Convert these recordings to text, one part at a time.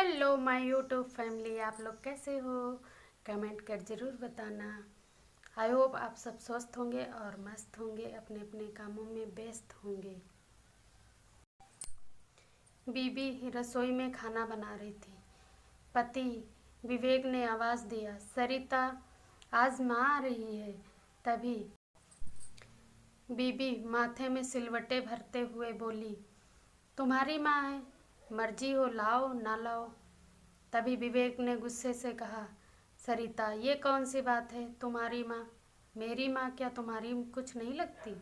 Hello my YouTube family, आप लोग कैसे हो? कमेंट कर ज़रूर बताना। आई होप आप सब स्वस्थ होंगे और मस्त होंगे, अपने अपने कामों में व्यस्त होंगे। बीबी रसोई में खाना बना रही थी। पति विवेक ने आवाज़ दिया, सरिता आज माँ आ रही है। तभी बीबी माथे में सिलवटें भरते हुए बोली, तुम्हारी माँ है, मर्जी हो लाओ ना लाओ। तभी विवेक ने गुस्से से कहा, सरिता ये कौन सी बात है? तुम्हारी माँ मेरी माँ क्या तुम्हारी कुछ नहीं लगती?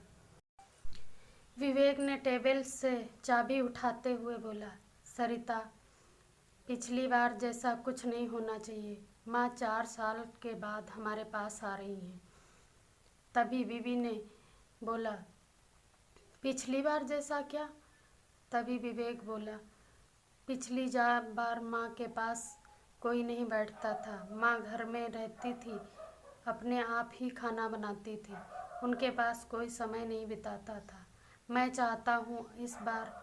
विवेक ने टेबल से चाबी उठाते हुए बोला, सरिता पिछली बार जैसा कुछ नहीं होना चाहिए। माँ 4 साल के बाद हमारे पास आ रही हैं। तभी बीबी ने बोला, पिछली बार जैसा क्या? तभी विवेक बोला, पिछली बार माँ के पास कोई नहीं बैठता था। माँ घर में रहती थी, अपने आप ही खाना बनाती थी, उनके पास कोई समय नहीं बिताता था। मैं चाहता हूँ इस बार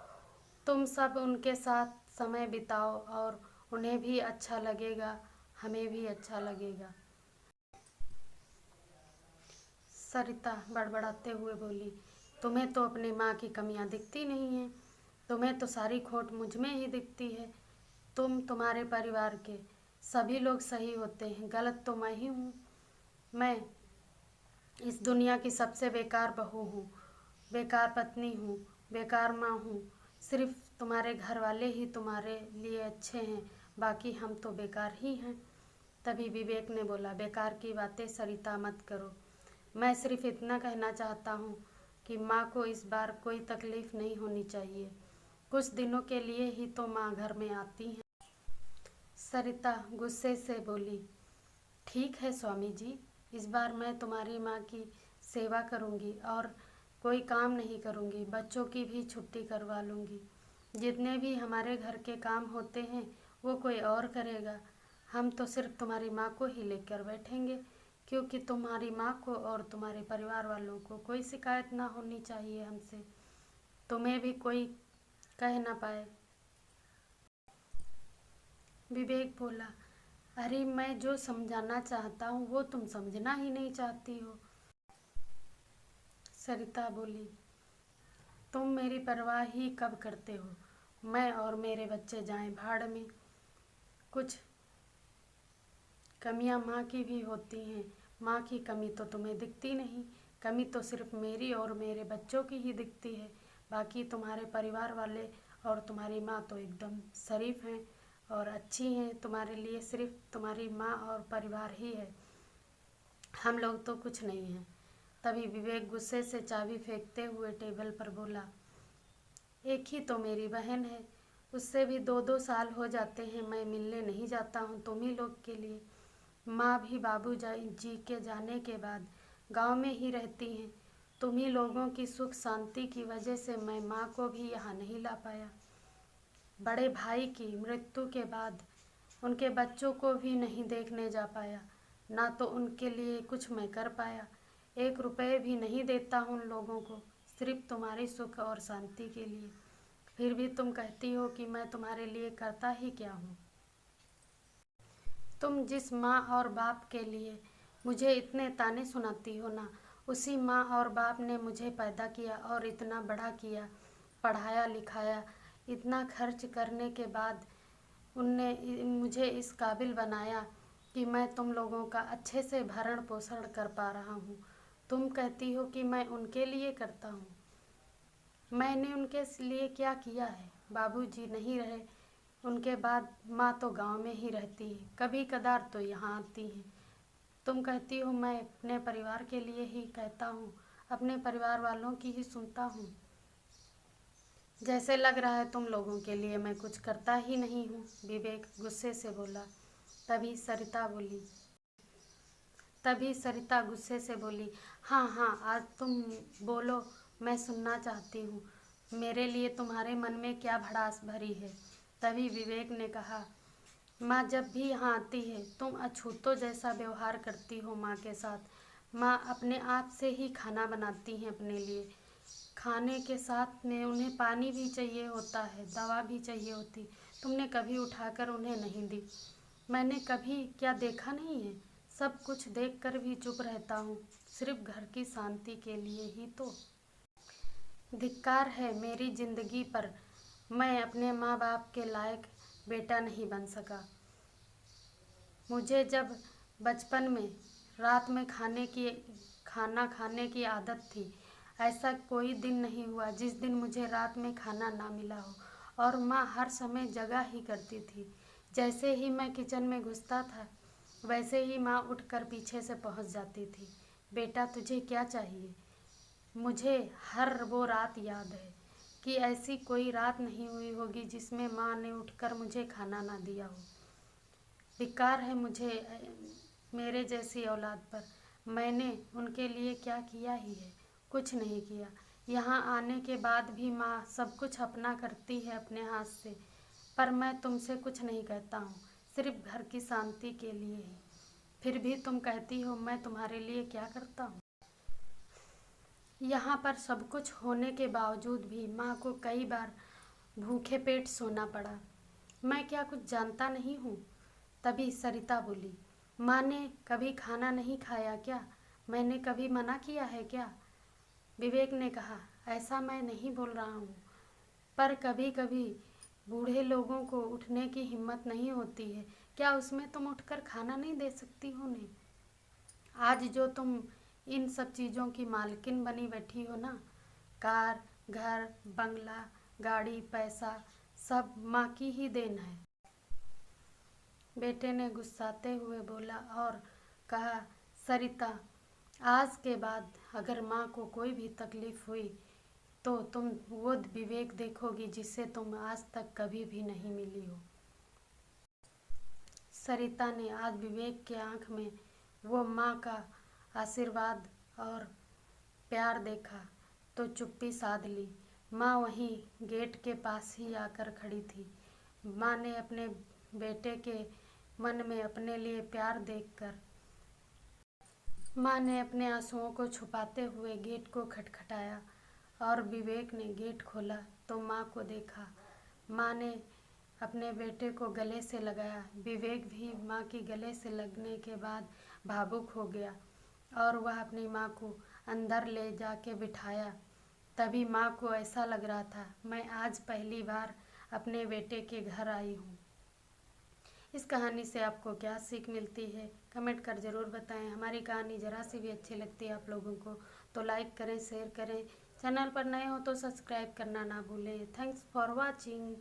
तुम सब उनके साथ समय बिताओ और उन्हें भी अच्छा लगेगा, हमें भी अच्छा लगेगा। सरिता बड़बड़ाते हुए बोली, तुम्हें तो अपनी माँ की कमियाँ दिखती नहीं हैं, तुम्हें तो सारी खोट मुझ में ही दिखती है। तुम्हारे परिवार के सभी लोग सही होते हैं, गलत तो मैं ही हूँ। मैं इस दुनिया की सबसे बेकार बहू हूँ, बेकार पत्नी हूँ, बेकार माँ हूँ। सिर्फ तुम्हारे घर वाले ही तुम्हारे लिए अच्छे हैं, बाकी हम तो बेकार ही हैं। तभी विवेक ने बोला, बेकार की बातें सरिता मत करो। मैं सिर्फ इतना कहना चाहता हूँ कि माँ को इस बार कोई तकलीफ़ नहीं होनी चाहिए। कुछ दिनों के लिए ही तो माँ घर में आती हैं। सरिता गुस्से से बोली, ठीक है स्वामी जी, इस बार मैं तुम्हारी माँ की सेवा करूँगी और कोई काम नहीं करूँगी, बच्चों की भी छुट्टी करवा लूँगी। जितने भी हमारे घर के काम होते हैं वो कोई और करेगा, हम तो सिर्फ तुम्हारी माँ को ही लेकर बैठेंगे, क्योंकि तुम्हारी माँ को और तुम्हारे परिवार वालों को कोई शिकायत ना होनी चाहिए हमसे, तुम्हें भी कोई कह ना पाए। विवेक बोला, अरे मैं जो समझाना चाहता हूँ वो तुम समझना ही नहीं चाहती हो। सरिता बोली, तुम मेरी परवाह ही कब करते हो? मैं और मेरे बच्चे जाएं भाड़ में। कुछ कमियां माँ की भी होती हैं, माँ की कमी तो तुम्हें दिखती नहीं, कमी तो सिर्फ मेरी और मेरे बच्चों की ही दिखती है। बाकी तुम्हारे परिवार वाले और तुम्हारी माँ तो एकदम शरीफ हैं और अच्छी हैं, तुम्हारे लिए सिर्फ तुम्हारी माँ और परिवार ही है, हम लोग तो कुछ नहीं हैं। तभी विवेक गुस्से से चाबी फेंकते हुए टेबल पर बोला, एक ही तो मेरी बहन है, उससे भी 2-2 साल हो जाते हैं मैं मिलने नहीं जाता हूँ तुम ही लोग के लिए। माँ भी बाबू जी के जाने के बाद गांव में ही रहती हैं, तुम ही लोगों की सुख शांति की वजह से मैं माँ को भी यहाँ नहीं ला पाया। बड़े भाई की मृत्यु के बाद उनके बच्चों को भी नहीं देखने जा पाया, ना तो उनके लिए कुछ मैं कर पाया। 1 रुपये भी नहीं देता हूँ उन लोगों को, सिर्फ तुम्हारी सुख और शांति के लिए। फिर भी तुम कहती हो कि मैं तुम्हारे लिए करता ही क्या हूँ? तुम जिस माँ और बाप के लिए मुझे इतने ताने सुनाती हो ना, उसी माँ और बाप ने मुझे पैदा किया और इतना बड़ा किया, पढ़ाया लिखाया, इतना खर्च करने के बाद उनने मुझे इस काबिल बनाया कि मैं तुम लोगों का अच्छे से भरण पोषण कर पा रहा हूँ। तुम कहती हो कि मैं उनके लिए करता हूँ, मैंने उनके लिए क्या किया है? बाबूजी नहीं रहे, उनके बाद माँ तो गांव में ही रहती है, कभी कदार तो यहाँ आती हैं। तुम कहती हो मैं अपने परिवार के लिए ही कहता हूँ, अपने परिवार वालों की ही सुनता हूँ। जैसे लग रहा है तुम लोगों के लिए मैं कुछ करता ही नहीं हूँ, विवेक गुस्से से बोला। तभी सरिता बोली तभी सरिता गुस्से से बोली, हाँ हाँ आज तुम बोलो, मैं सुनना चाहती हूँ, मेरे लिए तुम्हारे मन में क्या भड़ास भरी है? तभी विवेक ने कहा, माँ जब भी यहाँ आती है तुम अछूतों जैसा व्यवहार करती हो माँ के साथ। माँ अपने आप से ही खाना बनाती हैं अपने लिए, खाने के साथ में उन्हें पानी भी चाहिए होता है, दवा भी चाहिए होती, तुमने कभी उठाकर उन्हें नहीं दी। मैंने कभी क्या देखा नहीं है? सब कुछ देखकर भी चुप रहता हूँ, सिर्फ घर की शांति के लिए ही तो। धिक्कार है मेरी जिंदगी पर, मैं अपने माँ बाप के लायक बेटा नहीं बन सका। मुझे जब बचपन में रात में खाना खाने की आदत थी, ऐसा कोई दिन नहीं हुआ जिस दिन मुझे रात में खाना ना मिला हो। और माँ हर समय जगा ही करती थी। जैसे ही मैं किचन में घुसता था, वैसे ही माँ उठकर पीछे से पहुँच जाती थी। बेटा तुझे क्या चाहिए? मुझे हर वो रात याद है कि ऐसी कोई रात नहीं हुई होगी जिसमें माँ ने उठकर मुझे खाना ना दिया हो। धिक्कार है मुझे मेरे जैसी औलाद पर। मैंने उनके लिए क्या किया ही है? कुछ नहीं किया। यहाँ आने के बाद भी माँ सब कुछ अपना करती है अपने हाथ से, पर मैं तुमसे कुछ नहीं कहता हूँ, सिर्फ घर की शांति के लिए ही। फिर भी तुम कहती हो मैं तुम्हारे लिए क्या करता हूँ। यहाँ पर सब कुछ होने के बावजूद भी माँ को कई बार भूखे पेट सोना पड़ा। मैं क्या कुछ जानता नहीं हूँ? तभी सरिता बोली, माँ ने कभी खाना नहीं खाया क्या? मैंने कभी मना किया है क्या? विवेक ने कहा, ऐसा मैं नहीं बोल रहा हूँ, पर कभी कभी बूढ़े लोगों को उठने की हिम्मत नहीं होती है। क्या उसमें तुम उठकर खाना नहीं दे सकती हो उन्हें? आज जो तुम इन सब चीज़ों की मालकिन बनी बैठी हो ना, कार, घर, बंगला, गाड़ी, पैसा, सब माँ की ही देन है। बेटे ने गुस्साते हुए बोला और कहा, सरिता, आज के बाद अगर माँ को कोई भी तकलीफ हुई तो तुम वो विवेक देखोगी जिससे तुम आज तक कभी भी नहीं मिली हो। सरिता ने आज विवेक के आंख में वो माँ का आशीर्वाद और प्यार देखा तो चुप्पी साध ली। माँ वहीं गेट के पास ही आकर खड़ी थी। माँ ने अपने बेटे के मन में अपने लिए प्यार देखकर माँ ने अपने आंसुओं को छुपाते हुए गेट को खटखटाया और विवेक ने गेट खोला तो माँ को देखा। माँ ने अपने बेटे को गले से लगाया। विवेक भी माँ की गले से लगने के बाद भावुक हो गया और वह अपनी माँ को अंदर ले जाके बिठाया। तभी माँ को ऐसा लग रहा था, मैं आज पहली बार अपने बेटे के घर आई हूँ। इस कहानी से आपको क्या सीख मिलती है, कमेंट कर ज़रूर बताएं। हमारी कहानी ज़रा सी भी अच्छी लगती है आप लोगों को तो लाइक करें, शेयर करें। चैनल पर नए हो तो सब्सक्राइब करना ना भूलें। Thanks for watching.